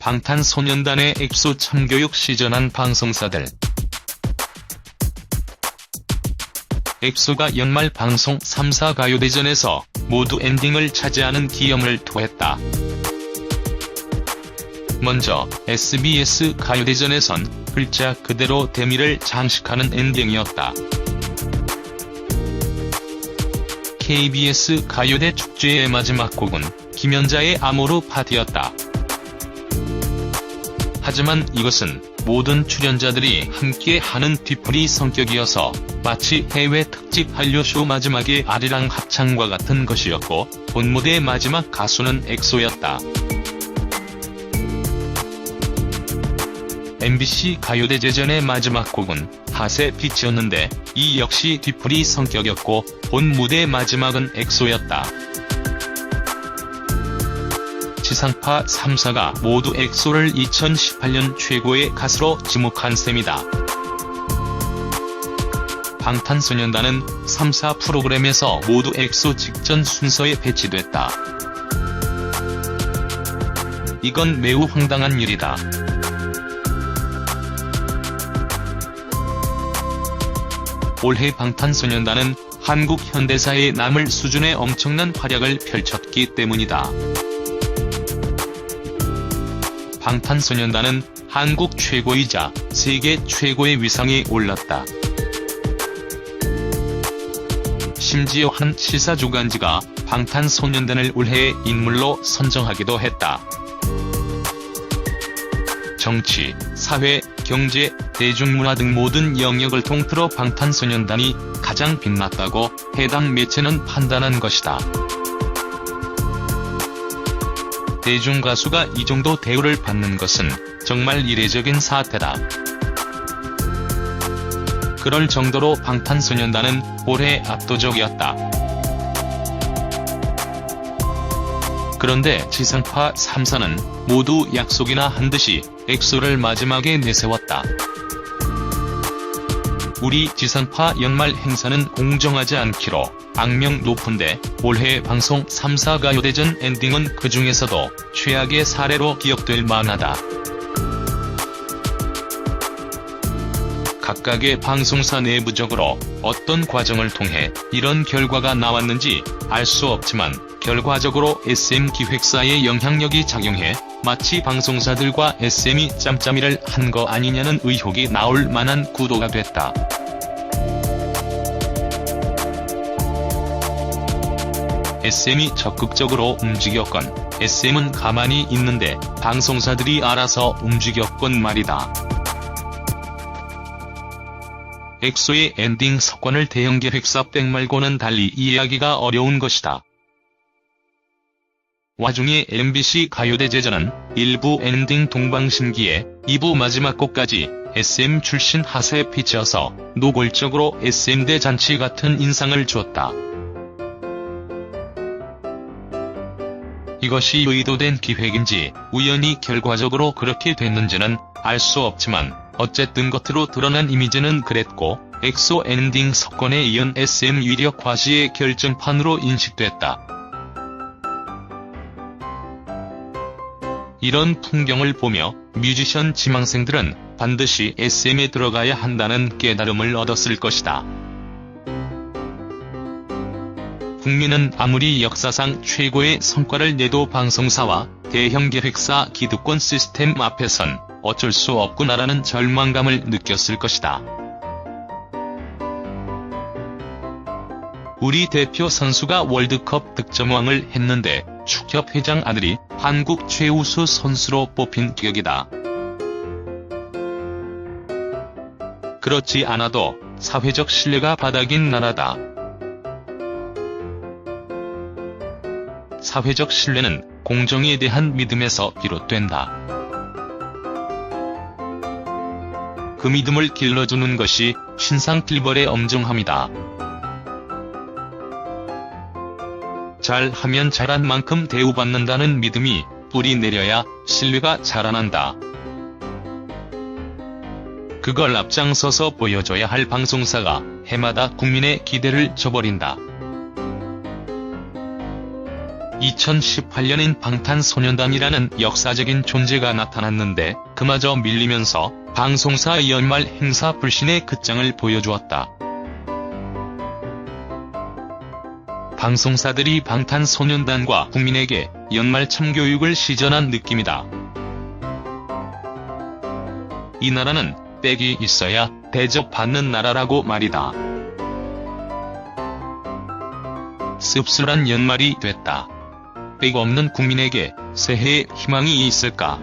방탄소년단의 엑소 참교육 시전한 방송사들. 엑소가 연말 방송 3사 가요대전에서 모두 엔딩을 차지하는 기염을 토했다. 먼저 SBS 가요대전에선 글자 그대로 데미를 장식하는 엔딩이었다. KBS 가요대 축제의 마지막 곡은 김연자의 아모르 파티였다. 하지만 이것은 모든 출연자들이 함께 하는 뒤풀이 성격이어서 마치 해외 특집 한류쇼 마지막의 아리랑 합창과 같은 것이었고, 본 무대의 마지막 가수는 엑소였다. MBC 가요대제전의 마지막 곡은 하세 빛이었는데 이 역시 뒤풀이 성격이었고, 본 무대의 마지막은 엑소였다. 지상파 3사가 모두 엑소를 2018년 최고의 가수로 지목한 셈이다. 방탄소년단은 3사 프로그램에서 모두 엑소 직전 순서에 배치됐다. 이건 매우 황당한 일이다. 올해 방탄소년단은 한국 현대사에 남을 수준의 엄청난 활약을 펼쳤기 때문이다. 방탄소년단은 한국 최고이자 세계 최고의 위상에 올랐다. 심지어 한 시사주간지가 방탄소년단을 올해의 인물로 선정하기도 했다. 정치, 사회, 경제, 대중문화 등 모든 영역을 통틀어 방탄소년단이 가장 빛났다고 해당 매체는 판단한 것이다. 대중가수가 이 정도 대우를 받는 것은 정말 이례적인 사태다. 그럴 정도로 방탄소년단은 올해 압도적이었다. 그런데 지상파 3사는 모두 약속이나 한 듯이 엑소를 마지막에 내세웠다. 우리 지상파 연말 행사는 공정하지 않기로 악명 높은데 올해 방송 3사 가요대전 엔딩은 그 중에서도 최악의 사례로 기억될 만하다. 각각의 방송사 내부적으로 어떤 과정을 통해 이런 결과가 나왔는지 알 수 없지만 결과적으로 SM 기획사의 영향력이 작용해 마치 방송사들과 SM이 짬짬이를 한 거 아니냐는 의혹이 나올 만한 구도가 됐다. SM이 적극적으로 움직였건 SM은 가만히 있는데 방송사들이 알아서 움직였건 말이다. 엑소의 엔딩 석권을 대형기획사 백 말고는 달리 이해하기가 어려운 것이다. 와중에 MBC 가요대제전은 1부 엔딩 동방신기에 2부 마지막 곡까지 SM 출신 하세에 비춰서 노골적으로 SM 대잔치 같은 인상을 주었다. 이것이 의도된 기획인지 우연히 결과적으로 그렇게 됐는지는 알 수 없지만 어쨌든 겉으로 드러난 이미지는 그랬고, 엑소 엔딩 석권에 이은 SM 위력 과시의 결정판으로 인식됐다. 이런 풍경을 보며 뮤지션 지망생들은 반드시 SM에 들어가야 한다는 깨달음을 얻었을 것이다. 국민은 아무리 역사상 최고의 성과를 내도 방송사와 대형기획사 기득권 시스템 앞에선 어쩔 수 없구나라는 절망감을 느꼈을 것이다. 우리 대표 선수가 월드컵 득점왕을 했는데 축협 회장 아들이 한국 최우수 선수로 뽑힌 격이다. 그렇지 않아도 사회적 신뢰가 바닥인 나라다. 사회적 신뢰는 공정에 대한 믿음에서 비롯된다. 그 믿음을 길러주는 것이 신상필벌의 엄정함이다. 잘하면 잘한 만큼 대우받는다는 믿음이 뿌리 내려야 신뢰가 자라난다. 그걸 앞장서서 보여줘야 할 방송사가 해마다 국민의 기대를 저버린다. 2018년인 방탄소년단이라는 역사적인 존재가 나타났는데 그마저 밀리면서 방송사 연말 행사 불신의 끝장을 보여주었다. 방송사들이 방탄소년단과 국민에게 연말 참교육을 시전한 느낌이다. 이 나라는 백이 있어야 대접받는 나라라고 말이다. 씁쓸한 연말이 됐다. 백 없는 국민에게 새해에 희망이 있을까?